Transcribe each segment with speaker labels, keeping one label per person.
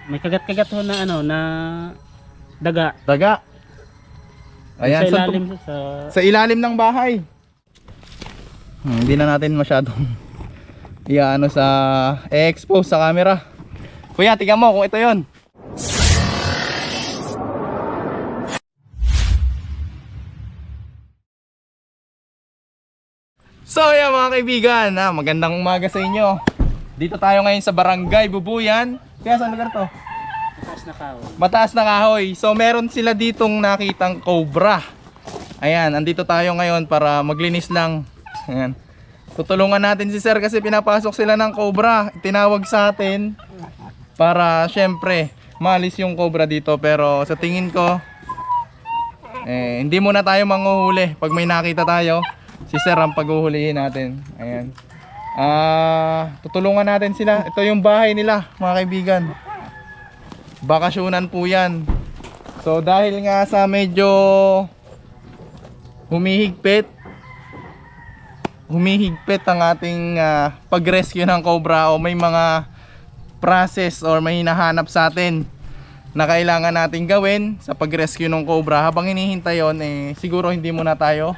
Speaker 1: May kagat-kagat ho na ano na daga.
Speaker 2: Daga. Ayan,
Speaker 1: Sa ilalim
Speaker 2: sa ilalim ng bahay. Hindi na natin masyadong i-ano sa expose sa camera. Kuya, tingnan mo kung ito 'yon. So yan mga kaibigan, magandang umaga sa inyo. Dito tayo ngayon sa Barangay Bubuyan. Kaya saan lugar to?
Speaker 1: mataas na kahoy.
Speaker 2: Mataas na kahoy. So meron sila ditong nakitang cobra. Ayan, andito tayo ngayon para maglinis lang. Ayan. Tutulungan natin si sir kasi pinapasok sila ng cobra. Tinawag sa atin para syempre maalis yung cobra dito. Pero sa tingin ko hindi muna tayo manghuhuli. Pag may nakita tayo, si sir ang paghuhulihin natin. Ayan. Tutulungan natin sila. Ito yung bahay nila mga kaibigan. Bakasyonan po yan. So dahil nga sa medyo humihigpit ang ating pag-rescue ng cobra, o may mga process or may hinahanap sa atin na kailangan natin gawin sa pag-rescue ng cobra. Habang hinihintay yon, siguro hindi muna tayo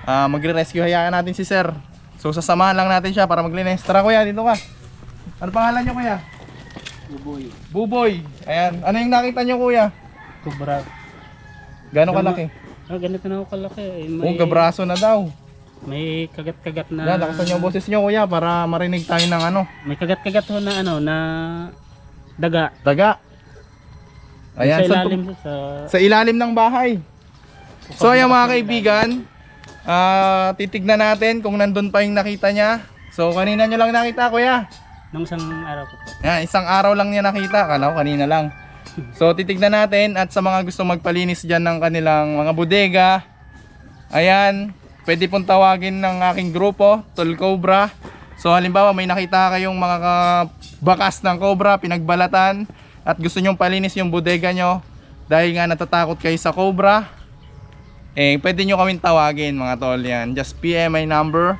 Speaker 2: magre-rescue. Hayaan natin si sir. So sasamahan lang natin siya para maglinis. Tara kuya, dito ka. Ano pangalan niyo kuya?
Speaker 1: Buboy.
Speaker 2: Buboy. Ayan. Ano yung nakita niyo kuya?
Speaker 1: Cobra.
Speaker 2: Gano'ng kalaki?
Speaker 1: Ganito na ako kalaki.
Speaker 2: Gabraso na daw.
Speaker 1: May kagat-kagat na.
Speaker 2: Yan, lakasan yung boses niyo kuya para marinig tayo ng ano.
Speaker 1: May kagat-kagat ho na ano na daga.
Speaker 2: Daga. Ayan, sa ilalim ng bahay. So ayan mga kaibigan, titignan natin kung nandun pa yung nakita niya. So kanina nyo lang nakita kuya.
Speaker 1: Nung isang araw ko po.
Speaker 2: Yan, isang araw lang niya nakita. Kala ko kanina lang. So titignan natin, at sa mga gusto magpalinis dyan ng kanilang mga bodega, ayan, pwede pong tawagin ng aking grupo, Tol Cobra. So halimbawa may nakita kayong mga bakas ng cobra, pinagbalatan, at gusto nyong palinis yung bodega nyo dahil nga natatakot kayo sa cobra, pwede nyo kaming tawagin mga tol. Yan, just PM my number.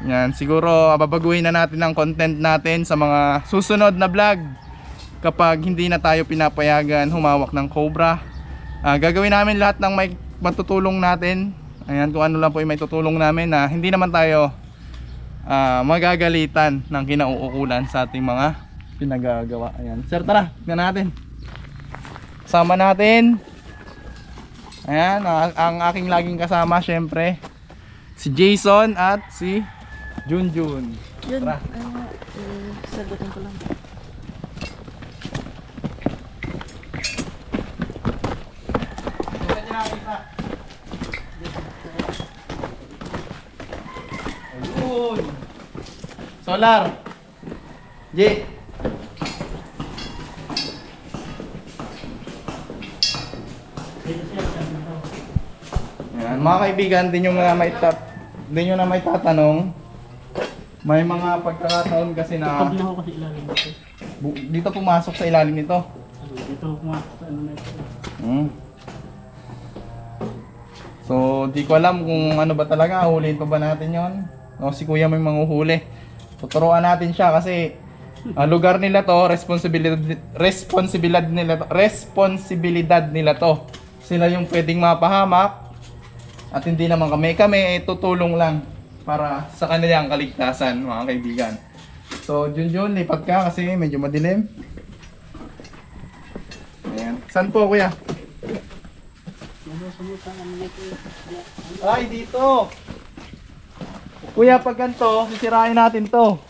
Speaker 2: Yan, siguro babaguhin na natin ang content natin sa mga susunod na vlog kapag hindi na tayo pinapayagan humawak ng cobra. Gagawin namin lahat ng may matutulong natin. Ayan, kung ano lang po yung may tutulong namin na hindi naman tayo magagalitan ng kinauukulan sa ating mga pinagagawa. Ayan, sir, tara, tignan natin. Kasama natin, ayan, ang aking laging kasama syempre, si Jason at si Junjun. Tara.
Speaker 3: Sagutin ko lang.
Speaker 2: Ayun. Solar. J. Yan, mga kaibigan, hindi nyo na may tatanong. May mga pagkakataon kasi na
Speaker 1: Pag na ako kasi ilalim dito.
Speaker 2: dito pumasok sa ilalim nito.
Speaker 1: Dito ako pumasok sa ano na ito.
Speaker 2: So, di ko alam kung ano ba talaga, huliin pa ba natin yon? O si kuya may manghuhuli. Tuturuan natin siya kasi lugar nila to, responsibilidad nila to. Sila yung pwedeng mapahamak at hindi naman kami tutulong lang para sa kanilang kaligtasan mga kaibigan. So Junjun, lipat ka kasi medyo madilim. Ayan. Saan po kuya? Ay, dito. Kuya, pag ganito, sisirain natin to.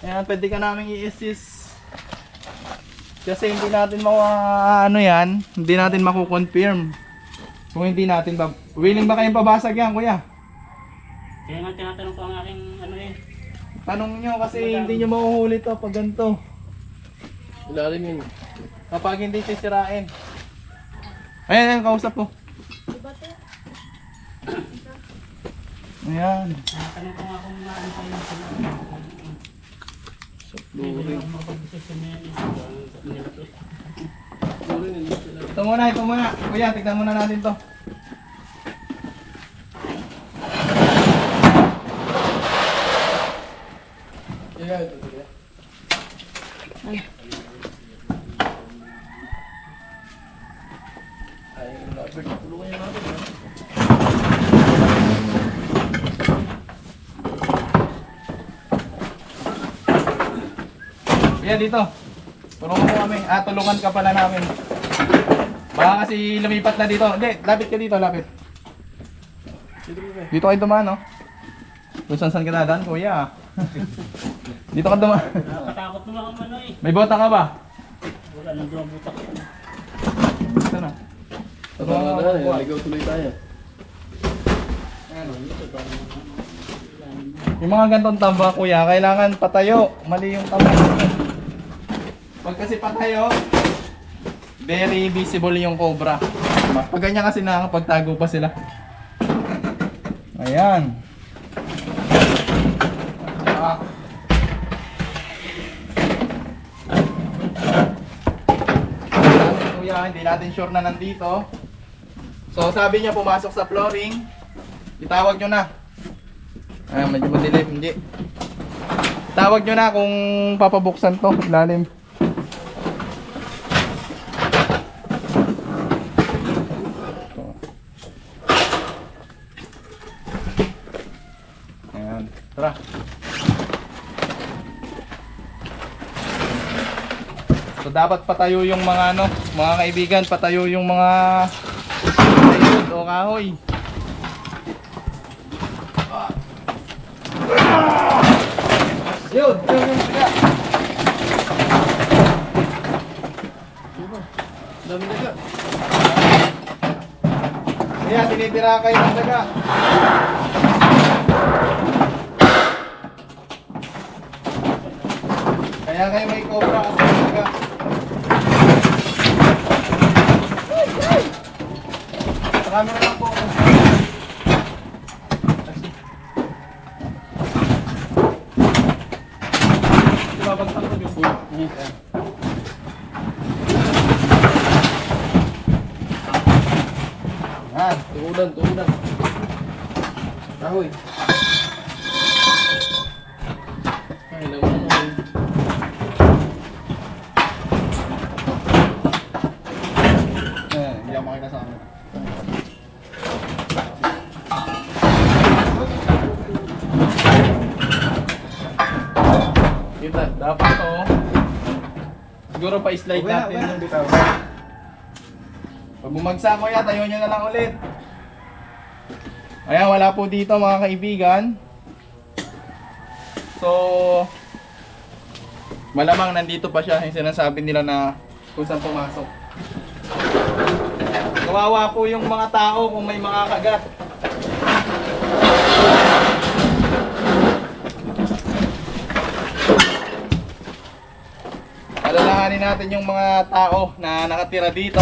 Speaker 2: Ayan, pwede ka namin i-assist. Kasi hindi natin hindi natin makukonfirm. Kung hindi natin willing ba kayong pabasag yan, kuya?
Speaker 1: Kaya nga tinatanong ko ang aking
Speaker 2: Tanong nyo kasi hindi nyo mahuhuli to pag ganito.
Speaker 4: Ilalim yun.
Speaker 2: Kapag hindi sisirain. Ayan, kausap po. Ayan.
Speaker 1: tinatanong ko nga kung ano pa yung
Speaker 4: Sa flooring. Flooring,
Speaker 2: Ito muna. Kuya, tignan muna natin to.
Speaker 4: yeah, ito. Ay, Robert, tulungan niyo natin.
Speaker 2: Kuya, dito. Tulungan mo kami. Tulungan ka pala namin. Baka kasi lumipat na dito. Hindi, lapit ka dito, lapit. Dito kayo dumaan, no? Kung saan ka dadaan, kuya. Dito ka dumaan.
Speaker 1: Nakatakot naman ako ano eh.
Speaker 2: May bota ka ba?
Speaker 1: Wala nang dumabutak ko.
Speaker 2: Dito na.
Speaker 4: Tama na, naligaw tuloy tayo.
Speaker 2: Yung mga gantong tamba, kuya, kailangan patayo. Mali yung tamba. Pag kasi patayo, very visible yung cobra. Pag ganyan kasi nakakapagtago pa sila. Ayan. Ah. Kuya, hindi natin sure na nandito. So sabi niya pumasok sa flooring. Itawag nyo na. Medyo madilim, hindi. Tawag nyo na kung papabuksan to, ilalim. Ayan, tara. So dapat patayo yung mga mga kaibigan, patayo yung mga plywood o kahoy. Yun, siya.
Speaker 4: Dami daga.
Speaker 2: Kaya tinitira kayo ng daga. Kaya kayo may cobra kasi ng daga. Sa camera lang po. Babagsak ko yung buhay. Yan.
Speaker 4: Tuunan. Kahoy. Ay, naman mo.
Speaker 2: Hindi ako makita sa amin. Kita, dapat to. Siguro pa-slide natin yung bitaw. Pag bumagsak ko yan, tayo nyo na lang ulit. Ayan, wala po dito mga kaibigan. So, malamang nandito pa siya yung sinasabi nila na kung saan pumasok. Kawawa po yung mga tao kung may mga kagat. Alalahanin natin yung mga tao na nakatira dito.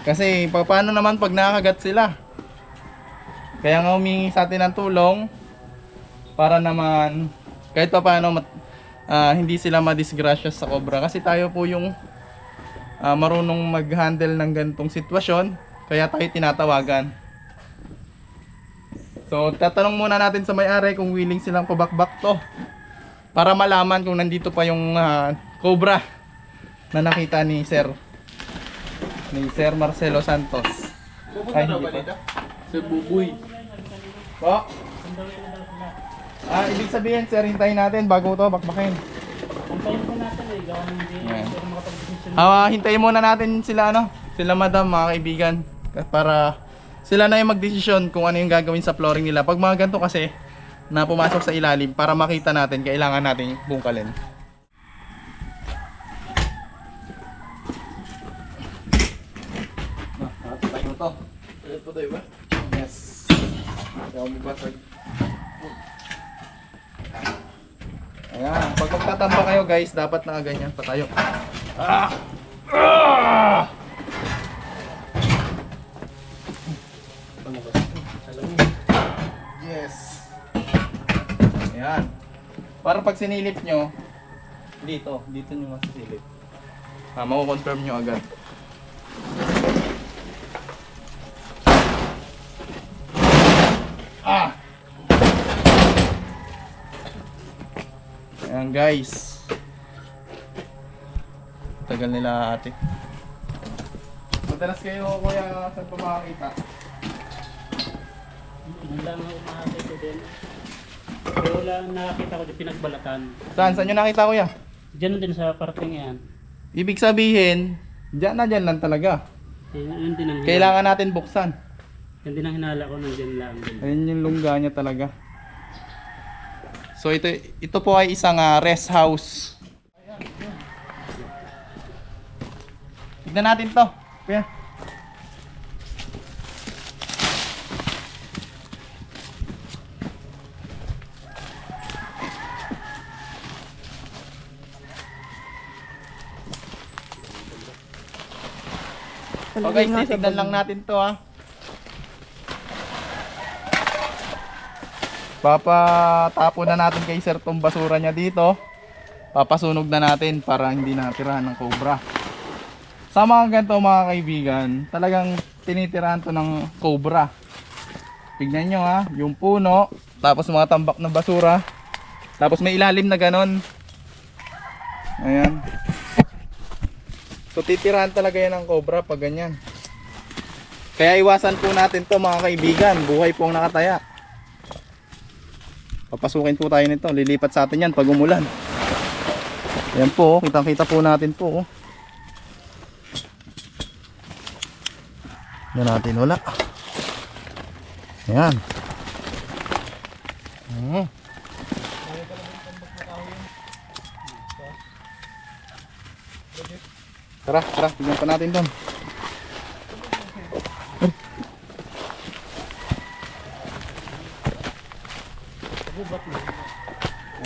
Speaker 2: Kasi paano naman pag nakagat sila? Kaya nga humingi sa atin ng tulong para naman kahit pa paano hindi sila madisgrasya sa cobra. Kasi tayo po yung marunong mag-handle ng ganitong sitwasyon. Kaya tayo tinatawagan. So tatanong muna natin sa may-ari kung willing silang pabakbak to. Para malaman kung nandito pa yung cobra na nakita ni Sir Marcelo Santos. Ay, hindi pa.
Speaker 4: Sa buboy.
Speaker 2: Po? Ibig sabihin sir, hintayin natin bago to bakbakin.
Speaker 1: Antayin po natin eh. Gawa ng hindi.
Speaker 2: Yan.
Speaker 1: Pero makapag-decision.
Speaker 2: Hintayin muna natin sila sila madam, mga kaibigan, para sila na yung magdesisyon kung ano yung gagawin sa flooring nila. Pag mga ganito kasi na pumasok sa ilalim, para makita natin, kailangan natin bungkalin. Tayo to.
Speaker 4: Ano pa tayo ba?
Speaker 2: Yes. Ayaw mo basag. Ayan, pag magtatamba kayo guys, dapat nakaganyan pa tayo. Yes. Ayan. Para pag sinilip nyo, dito nyo masisilip. Mako-confirm nyo agad. Ayan guys. tagal nila ate. Madalas kayo kuya saan pa makakita?
Speaker 1: Wala nga umakakit ko din. Pero wala nakakita ko din pinagbalatan.
Speaker 2: Saan nyo nakita kuya?
Speaker 1: Diyan din sa parking yan.
Speaker 2: Ibig sabihin, dyan lang talaga.
Speaker 1: Yun din ang hinala.
Speaker 2: Kailangan natin buksan.
Speaker 1: Yan din ang hinala ko nandiyan lang din.
Speaker 2: Ayun yung lungga niya talaga. So ito po ay isang rest house. Tignan natin to. Kuya. Okay, titignan lang natin to ha. Papatapon na natin kay sir tong basura niya dito. Papasunog na natin para hindi natirahan ng cobra. Sa mga ganito mga kaibigan, talagang tinitirahan to ng cobra. Tignan nyo ha, yung puno, tapos mga tambak ng basura, tapos may ilalim na ganon. Ayan. So titirahan talaga yan ng cobra pag ganyan. Kaya iwasan po natin to mga kaibigan, buhay pong nakataya. Papasukin po tayo nito, lilipat sa atin yan pag umulan. Ayan po, kitang kita po natin po. Yan natin, wala. Ayan. Tara, tignan pa natin doon.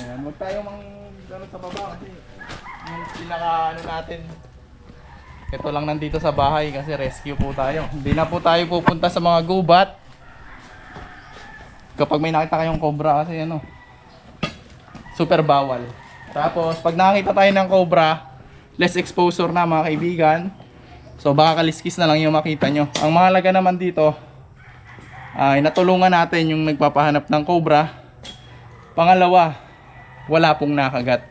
Speaker 2: Ayan, huwag tayo gano'n sa baba kasi yung pinaka natin, ito lang nandito sa bahay kasi rescue po tayo. Hindi na po tayo pupunta sa mga gubat kapag may nakita kayong cobra kasi super bawal. Tapos pag nakita tayo ng cobra, less exposure na mga kaibigan. So baka kaliskis na lang yung makita nyo. Ang mahalaga naman dito ay natulungan natin yung nagpapahanap ng cobra. Pangalawa, wala pong nakagat.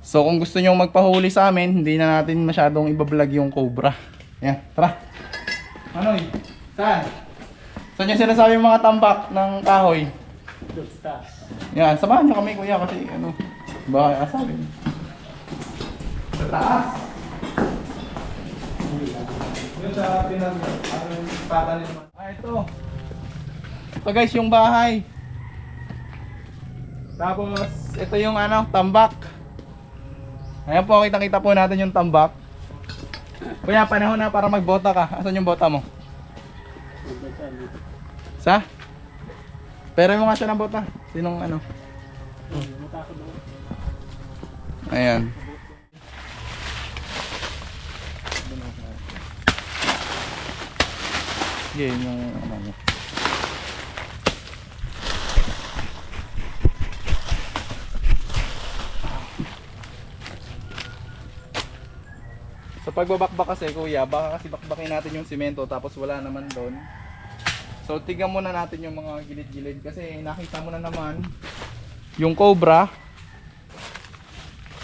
Speaker 2: So kung gusto nyo magpahuli sa amin, hindi na natin masyadong ibablog yung cobra. Yan, tara. Manoy, saan? Saan yung sinasabi yung mga tambak ng kahoy?
Speaker 1: Doon sa taas.
Speaker 2: Yan, samahan nyo kami kuya kasi baka asabi. Sa taas. Yun sa pinag-patan nyo. Ito. Ito guys yung bahay. Tapos ito yung tambak. Ayan po, kitang-kita po natin yung tambak. Kuya, panahon na para magbota ka. Asan yung bota mo? Sa? Pero mo nga siya ng bota. Sinong Ayan. Sige, yung niya. Sa pagbabakbak kasi kuya, baka kasi bakbakin natin yung simento tapos wala naman doon. So tignan muna natin yung mga gilid-gilid kasi nakita mo na naman yung cobra.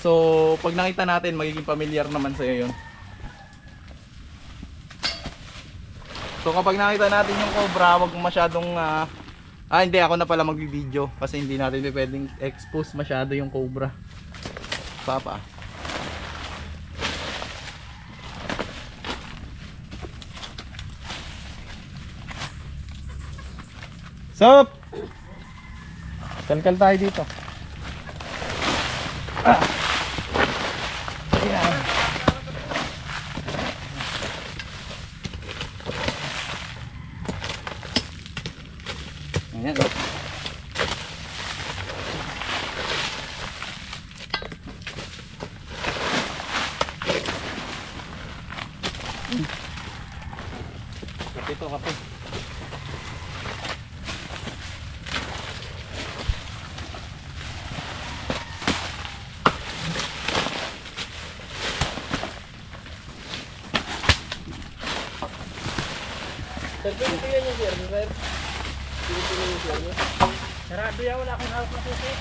Speaker 2: So pag nakita natin magiging familiar naman sa'yo yun. So kapag nakita natin yung cobra, wag masyadong hindi ako na pala magbi-video kasi hindi natin pwedeng expose masyado yung cobra. Papa. Sup! Kalkal tayo dito. Ayan. Ayan. Kape to, kape.
Speaker 1: Sarado yan, wala akong hawak na susi.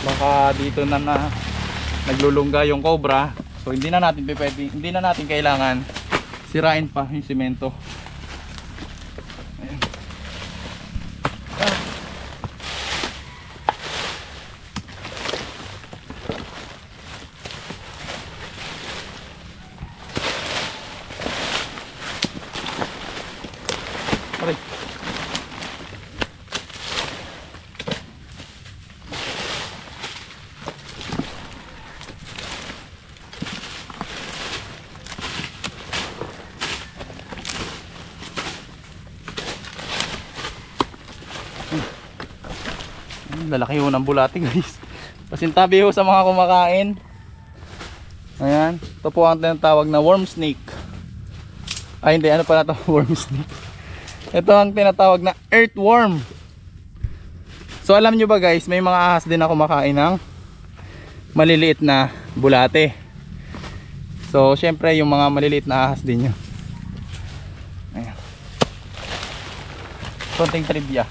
Speaker 2: baka dito na naglulungga yung cobra. So hindi na natin kailangan sirain pa yung simento. Ayan. Aray. Lalaki ho ng bulati guys. Pasintabi ho sa mga kumakain. Ayan. Ito po ang tinatawag na worm snake. Ay hindi, ano pala ito? Worm snake. Ito ang tinatawag na earthworm. So alam nyo ba guys, may mga ahas din na kumakain ng maliliit na bulate. So syempre yung mga maliliit na ahas din yun. Ayan. Konting trivia.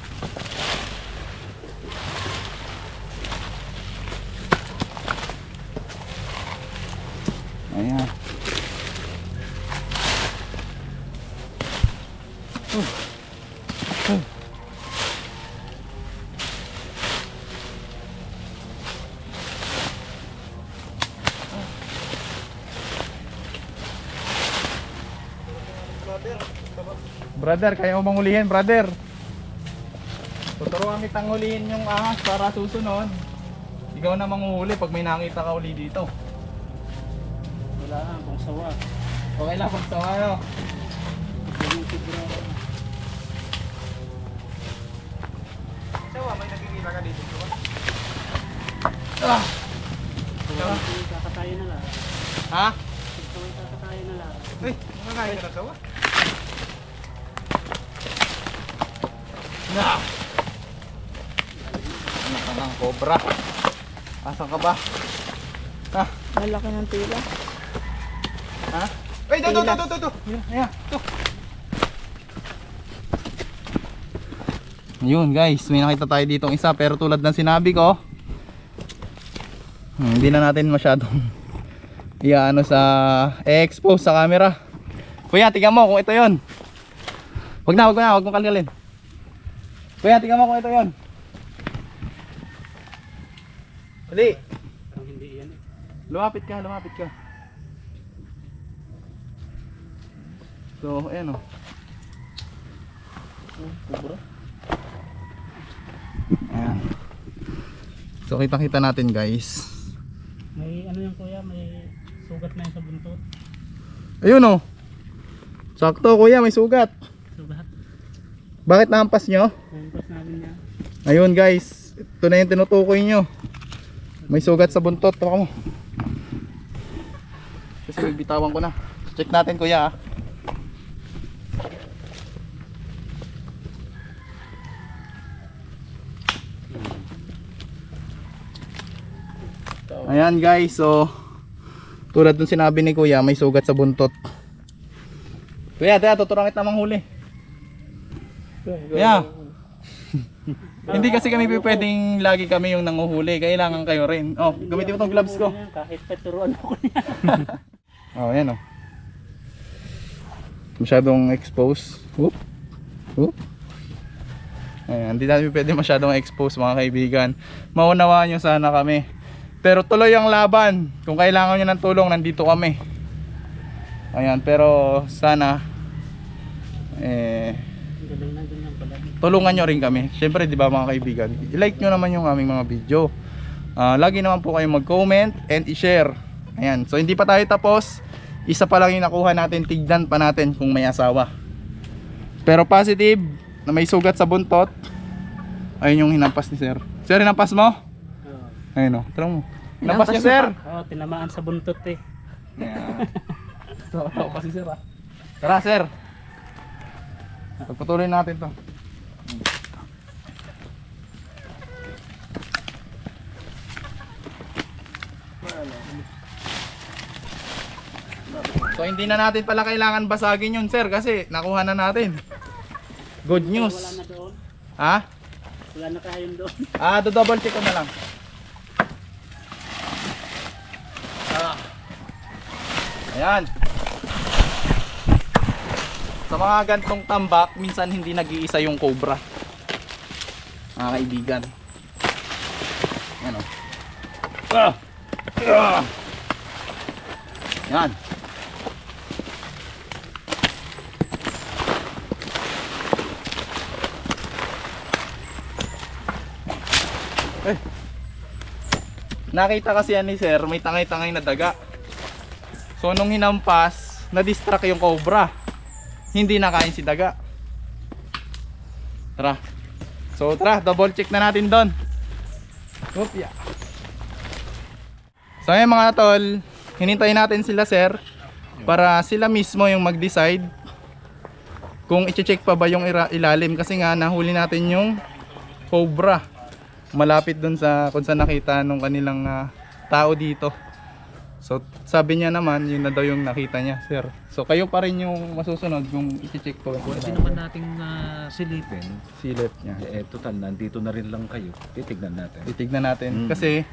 Speaker 2: Ayan. Brother, kaya mo bang hulihin, brother? Tuturuan kitang hulihin yung ahas para susunod. Ikaw na manguhuli pag may nakita ka uli dito.
Speaker 1: Wala lang, kung sawa.
Speaker 2: Okay lang pag sawa, no?
Speaker 1: Yung siguro.
Speaker 2: Sawa, may nakikita ka dito, sawa?
Speaker 1: Kakatayo na lang.
Speaker 2: Ha?
Speaker 1: Kakatayo na lang.
Speaker 2: Uy, makakain ka na sawa? Na! Anak ka ng cobra. Asan ka ba? Ha?
Speaker 3: Malaki ng tila.
Speaker 2: Ha? Ay, ito. Ayan, ito. Yun guys, may nakita tayo ditong isa pero tulad ng sinabi ko, hindi na natin masyadong iaano sa expose sa camera. Kuya, tingnan mo kung ito yon. Wag mong kalkalin. Kuya, tingnan mo kung ito yon. Dali.
Speaker 1: Parang hindi yan eh.
Speaker 2: Lumapit ka. So, ayan o.
Speaker 4: Cobra.
Speaker 2: Ayan. So, kita natin guys.
Speaker 1: May ano yan kuya, may sugat na yan sa buntot.
Speaker 2: Ayun o. Sakto kuya, may sugat.
Speaker 1: Sugat.
Speaker 2: Bakit nahampas nyo?
Speaker 1: Nangpas namin niya.
Speaker 2: Ayun guys, ito na yung tinutukoy nyo. May sugat sa buntot. Tawag mo. Kasi bitawan ko na. Check natin kuya. Ayan guys, so tulad ng sinabi ni kuya, may sugat sa buntot. Kuya, tuturuan kita manghuli. Kuya. Hindi kasi kami pwedeng lagi kami yung nanguhuli. Kailangan kayo rin. Oh, gamitin mo tong gloves ko.
Speaker 1: Kahit paturuan ako niya.
Speaker 2: Oh, ayan oh. Masyadong expose. Whoop. Whoop. Ayan, hindi natin pwede masyadong expose mga kaibigan. Maunawaan nyo sana kami. Pero tuloy ang laban. Kung kailangan nyo ng tulong, nandito kami. Ayan, pero sana tulungan nyo rin kami. Siyempre, di ba mga kaibigan, i-like nyo naman yung aming mga video. Lagi naman po kayong mag-comment and i-share. Ayan, so hindi pa tayo tapos. Isa pa lang yung nakuha natin. Tignan pa natin kung may asawa. Pero positive na may sugat sa buntot. Ayun yung hinampas ni sir. Sir, hinampas mo? Ayun o, tara mo. Hinampas niya sir.
Speaker 1: Oo, tinamaan sa buntot eh.
Speaker 2: Yeah. So, pa si sir ah. Tara sir. Pagpatuloy natin to. So hindi na natin pala kailangan basagin yun sir kasi nakuha na natin. Good
Speaker 1: Wala
Speaker 2: news.
Speaker 1: na doon.
Speaker 2: Ha?
Speaker 1: Wala na kayo doon.
Speaker 2: Do-double check ko na lang. Ayan. Sa mga gantong tambak, minsan hindi nag-iisa yung cobra. Mga kaibigan. Ayan o. Ayan. Nakita kasi yan ni sir, may tangay-tangay na daga. So nung hinampas, na-distract yung cobra. Hindi nakain si daga. Tara. So tara, double check na natin doon. Opya. So ngayon mga tol, hinintayin natin sila sir para sila mismo yung mag-decide kung i-check pa ba yung ilalim, kasi nga nahuli natin yung cobra malapit dun sa kung saan nakita nung kanilang tao dito. So sabi niya naman yun na daw yung nakita niya sir. So kayo pa rin yung masusunod kung i-check ko.
Speaker 4: Pwede naman nating silipin.
Speaker 2: Silip niya.
Speaker 4: Total, nandito na rin lang kayo. Titignan natin.
Speaker 2: Titignan natin kasi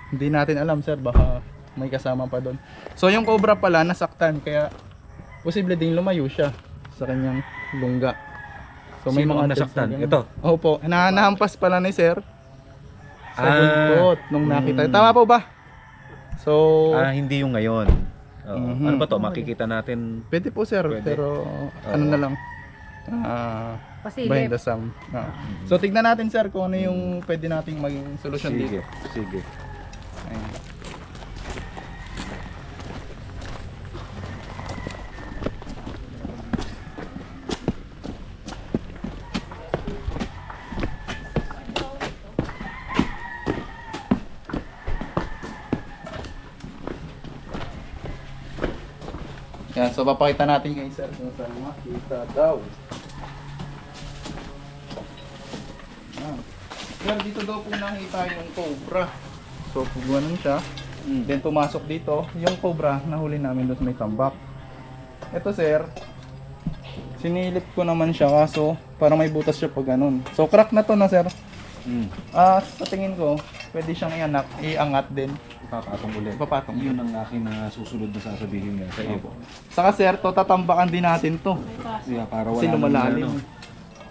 Speaker 2: hindi natin alam sir, baka may kasama pa doon. So yung cobra pala nasaktan, kaya posible ding lumayo siya sa kanyang lungga. So may
Speaker 4: Sino
Speaker 2: mga
Speaker 4: ang
Speaker 2: tests
Speaker 4: nasaktan?
Speaker 2: na ganun.
Speaker 4: Ito?
Speaker 2: Opo, nahampas pala ni sir sa buntot nung nakita. Tama po ba? So
Speaker 4: Hindi yung ngayon. Oo.
Speaker 2: Mhm.
Speaker 4: Ano ba to? Makikita natin.
Speaker 2: pwede po sir,
Speaker 4: Pwede.
Speaker 2: pero ano
Speaker 4: Oo.
Speaker 2: na lang, behind the sum. So tignan natin sir kung ano yung pwede nating maging solusyon dito.
Speaker 4: Sige.
Speaker 2: Ayan. Yan, so papakita natin kay sir kung saan makita daw. Yan. Sir, dito daw po nakita yung cobra. So puguanan siya. Then pumasok dito, yung cobra nahuli namin doon sa may tambak. Ito sir, sinilip ko naman siya kaso parang may butas siya pag ganun. So crack na to na sir. Sa tingin ko, pwede siyang iangat din.
Speaker 4: Ipapatong ulit.
Speaker 2: Ipapatong.
Speaker 4: Yun ang akin na susunod na sasabihin nga sa iyo.
Speaker 2: Saka sir, to tatambakan din natin to.
Speaker 4: Yeah, para
Speaker 2: Kasi lumalalim.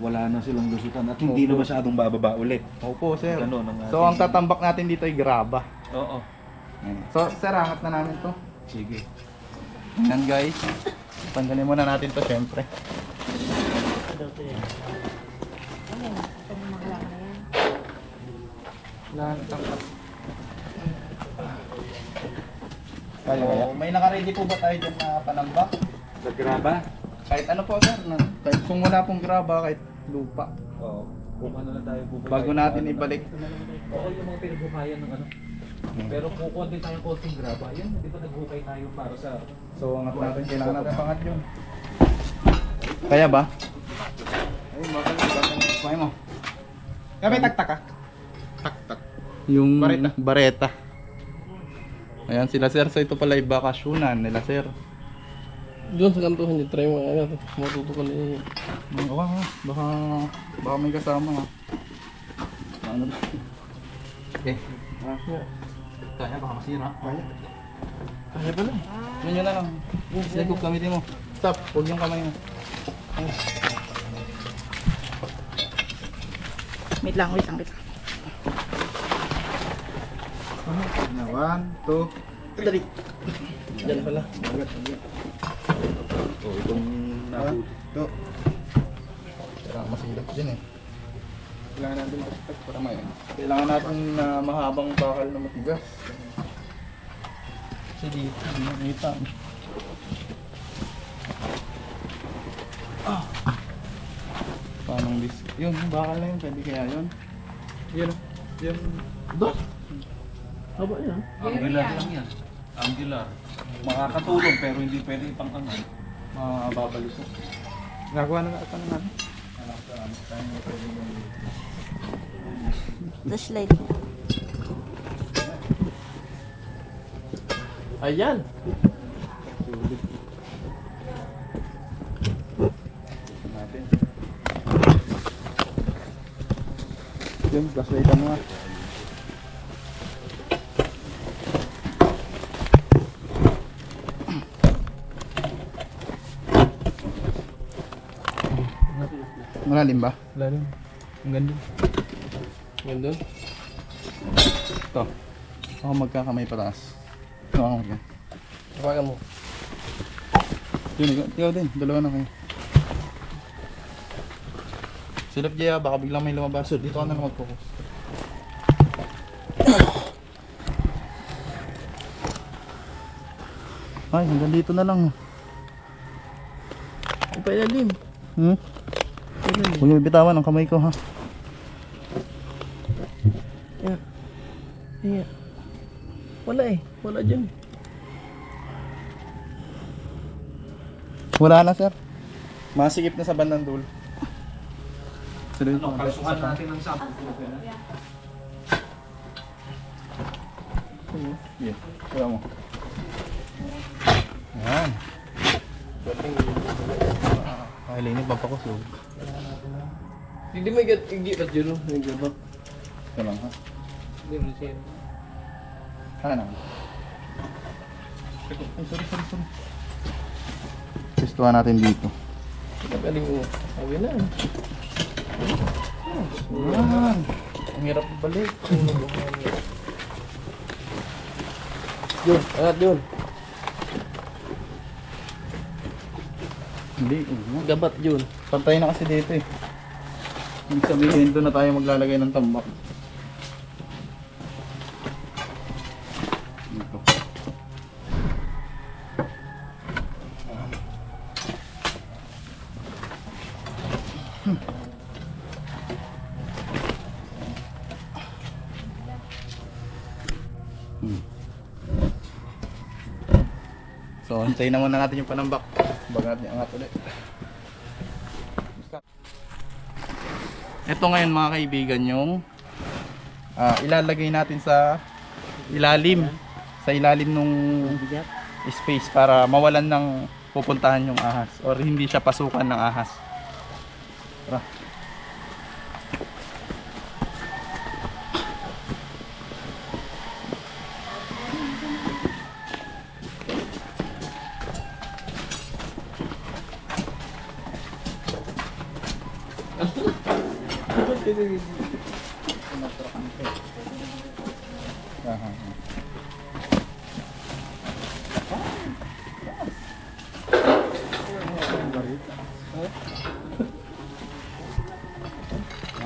Speaker 4: Wala na silang lusutan at hindi na masyadong bababa ulit.
Speaker 2: Opo sir.
Speaker 4: Ganun ang
Speaker 2: So ang tatambak natin dito ay graba.
Speaker 4: Oo.
Speaker 2: So sir, angat na namin to.
Speaker 4: Sige.
Speaker 2: Yan guys. Tanggalin muna natin to syempre.
Speaker 1: Daw to yan.
Speaker 2: So, may naka-ready po ba tayo dyan na panambak?
Speaker 4: Sa graba?
Speaker 2: Kahit ano po sir, kahit kung wala pong graba, kahit lupa.
Speaker 4: Oo. Kung ano na tayo bubukay.
Speaker 2: Bago natin ibalik.
Speaker 4: Oo, yung mga pinagbukayan ng ano. Pero kukuha din tayong konting graba. Yun, di ba naghukay tayo para sa...
Speaker 2: So angat natin, kailangan natin pangat yun. Kaya ba? Ay, bakit mo? Kaya tak-tak ka? Tak-tak. Yung bareta. Ayan sila sir, so ito pala yung bakasyonan nila sir.
Speaker 5: Doon sa kantuhan niya, try mo ano, matutukan niya.
Speaker 2: Baka may kasama ha. Ano ba? Okay. Kaya baka masira.
Speaker 5: Kaya pala.
Speaker 2: Ano nyo na lang. Sigop gamitin mo. Stop, huwag yung kamay mo.
Speaker 3: Wait lang.
Speaker 2: One, two,
Speaker 5: Dali. Diyan pala.
Speaker 4: Oo, itong nabuti.
Speaker 2: two. Kailangan masilap din eh. Kailangan natin respect para may. Kailangan natin mahabang bakal na matigas. Kasi dito, hindi nakita. Paano bis? Yun, yung bakal na yun. Pwede kaya yun? Yun. Yun. Dos.
Speaker 5: Haba yan.
Speaker 4: Angular lang yan. Angular. Makakatulong pero hindi pwede pang angan.
Speaker 2: Babalik ko. Nagawa na natin natin.
Speaker 3: Flashlight niya.
Speaker 5: Ayan.
Speaker 2: Natin. Yun, flashlight mo nga. Malalim ba?
Speaker 5: Lalim. Ang ganda. Ganda.
Speaker 2: Ito. Ako magkakamay pataas. Ito ako magkakamay.
Speaker 5: Hawakan mo.
Speaker 2: Yun, ikaw din. Dalawa na kayo. Silap Jaya, baka biglang may lumabas. Dito ka na lang mag-focus. Ay, hanggang dito na lang.
Speaker 5: Ang pailalim.
Speaker 2: Huwag niyo bitawan ang kamay ko ha.
Speaker 5: Yan. Yan. Wala eh. Wala dyan.
Speaker 2: Wala na sir. Masikip na sa bandang dulo.
Speaker 4: Ano, kalsuhan natin ng sample.
Speaker 2: Yeah, wala mo. Yan. Ay, linit magpakusog.
Speaker 5: Hindi may igipat dyan. May gabak.
Speaker 2: Ito lang ha.
Speaker 5: Hindi mo siya.
Speaker 2: Ano? Ay, sorry. Testuhan natin dito.
Speaker 5: Galing mo. Sabi na.
Speaker 2: Yan. Ang hirap balik.
Speaker 5: Yun. Angat yun.
Speaker 2: Hindi.
Speaker 5: Gabat yun.
Speaker 2: Pantay na kasi dito eh. Ibig sabihin doon na tayo maglalagay ng tambak. Dito. So, antayin na muna natin yung panambak. Baga natin angat ulit. Ito ngayon mga kaibigan yung ilalagay natin sa ilalim. Sa ilalim nung space para mawalan ng pupuntahan yung ahas. Or hindi siya pasukan ng ahas. Tara.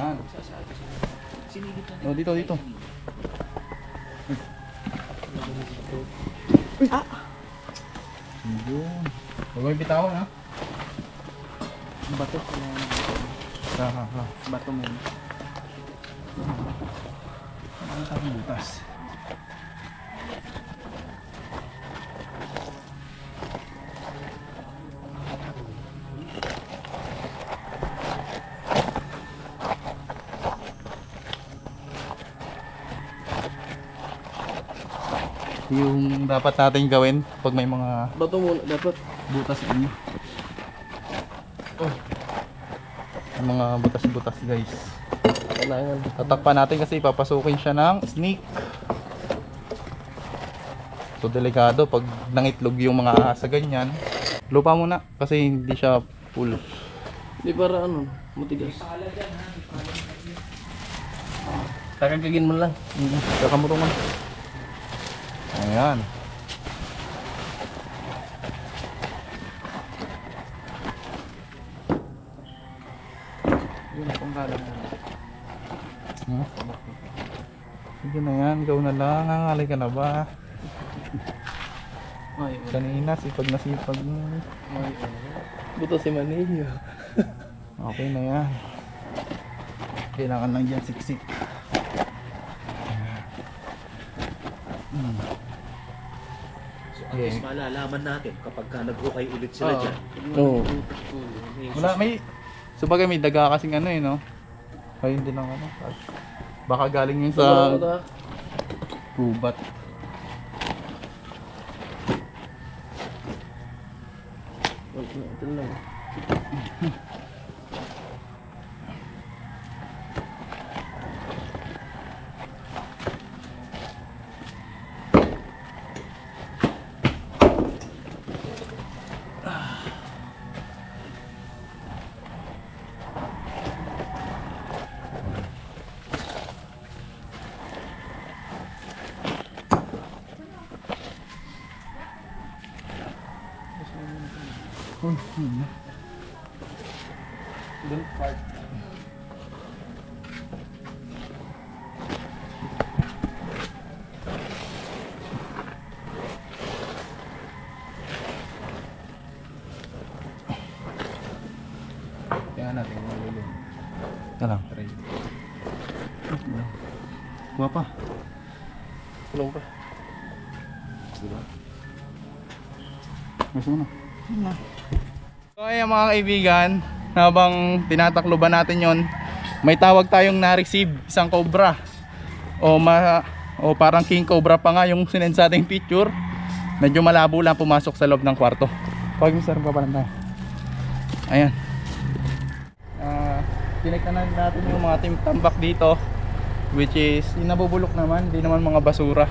Speaker 2: Yan. Oh, dito. Yun. Huwag mo bitawan ha.
Speaker 5: Bato.
Speaker 2: Bato mo. Ang tawag butas. Yung dapat natin gawin pag may mga
Speaker 5: Bato muna. Dapat.
Speaker 2: butas inyo. Yung mga butas-butas guys.
Speaker 5: Kailangan.
Speaker 2: Tatakpan natin kasi papasukin siya ng snake. So delikado pag nangitlog yung mga ahas sa ganyan. Lupa muna kasi hindi siya full.
Speaker 5: Hindi para ano. Matigas. Kakagagin mo lang.
Speaker 2: Kakamutungan. Ayan. Yun ang kalang. Sige na yan, gawin na lang. Hangalay ka na ba? Kanina, sipag na sipag mo.
Speaker 5: Buto si Manillo.
Speaker 2: Okay na yan. Kailangan lang dyan siksik.
Speaker 4: Mas malalaman natin kapag nag-hukay ulit sila dyan.
Speaker 5: Oo.
Speaker 2: Wala, may... Sabagay may daga kasing ano eh, no? Ay, hindi lang ano. Baka galing yun sa gubat.
Speaker 5: Ito lang.
Speaker 2: Don't park. Tingnan natin kung malulong. Ito lang. Kuha pa.
Speaker 5: Kulong pa.
Speaker 2: Gusto mo na. So ayan mga kaibigan, habang tinatakloban natin yon, may tawag tayong na-receive, isang cobra. O parang king cobra pa nga yung sinend sa ating picture. Medyo malabo lang pumasok sa loob ng kwarto. Pag Mr. Papalan tayo. Ayan. Kinekta na natin yung mga tambak dito, which is nabubulok naman, hindi naman mga basura.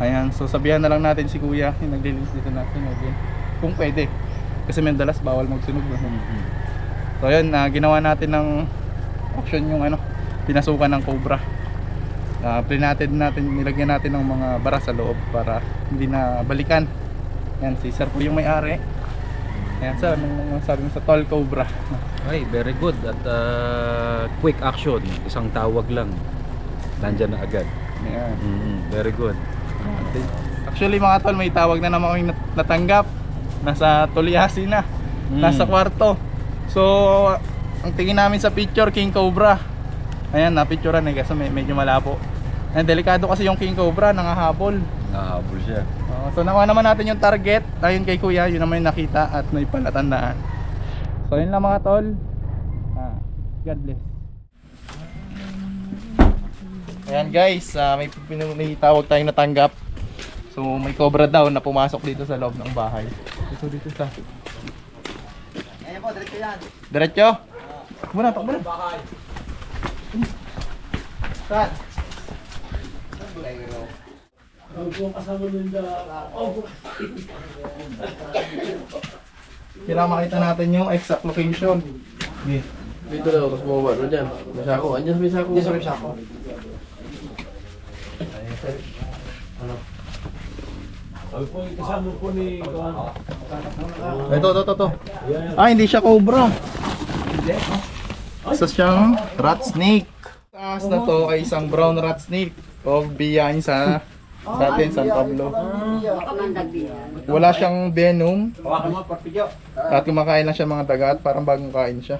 Speaker 2: Ayan, so sabihan na lang natin si kuya yung naglilinis dito natin again, kung pwede, kasi may dalas bawal magsunog. So ayun, ginawa natin ng action yung pinasukan ng cobra. Plinated natin, nilagyan natin ng mga bara sa loob para hindi na balikan. Ayan, si sir po yung may-ari. Ayan sir, anong sabi mo sa tall cobra?
Speaker 4: Ay, very good at quick action. Isang tawag lang. Nandyan na agad.
Speaker 2: Ayan.
Speaker 4: Very good.
Speaker 2: Actually mga tol, may tawag na naman kami natanggap. Nasa Tuliasi na. Nasa kwarto. So, ang tingin namin sa picture, King Cobra. Ayan, napicturean kasi medyo malabo. Ayan, delikado kasi yung King Cobra, nangahabol.
Speaker 4: Nahabol siya.
Speaker 2: So nakuha naman natin yung target. Ayun kay kuya, yun naman yung nakita at may palatandaan. So yun lang mga tol. God bless. Ayan guys, may tawag tayong natanggap. So may cobra daw na pumasok dito sa loob ng bahay. Dito sa. Ayan po, diretso yan. Diretso? Muna, takbo na. Saan? Kira makita natin yung exact location.
Speaker 5: Dito daw, tapos bumaba doon dyan. May sako, andyan may sako. Andyan may sako.
Speaker 1: Kasama po ni
Speaker 2: Ito. Hindi siya cobra. Isa siyang rat snake. Taas na to ay isang brown rat snake. O biyahin sa atin, San Pablo. Wala siyang venom. At kumakain lang siya mga dagat, parang bagong kain siya.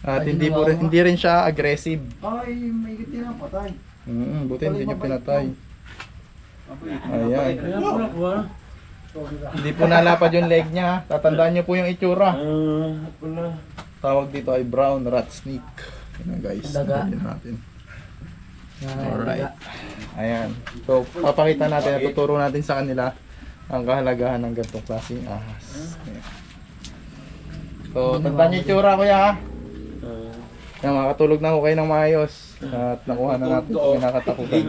Speaker 2: At hindi rin siya aggressive.
Speaker 6: Ay, may giti na patay.
Speaker 2: Buti hindi niya pinatay. Ayan. Hindi po nalapad yung leg niya. Tatandaan niyo po yung itsura. Tawag dito ay brown rat snake. Ayan guys, tingnan natin. Alright. Ayan. So, papakita natin at tuturo natin sa kanila ang kahalagahan ng ganitong klaseng ahas. Ayan. So, tandaan niyo yung itsura kuya ha. Makakatulog na ako kayo ng maayos. At nakuha na natin yung nakatakutan.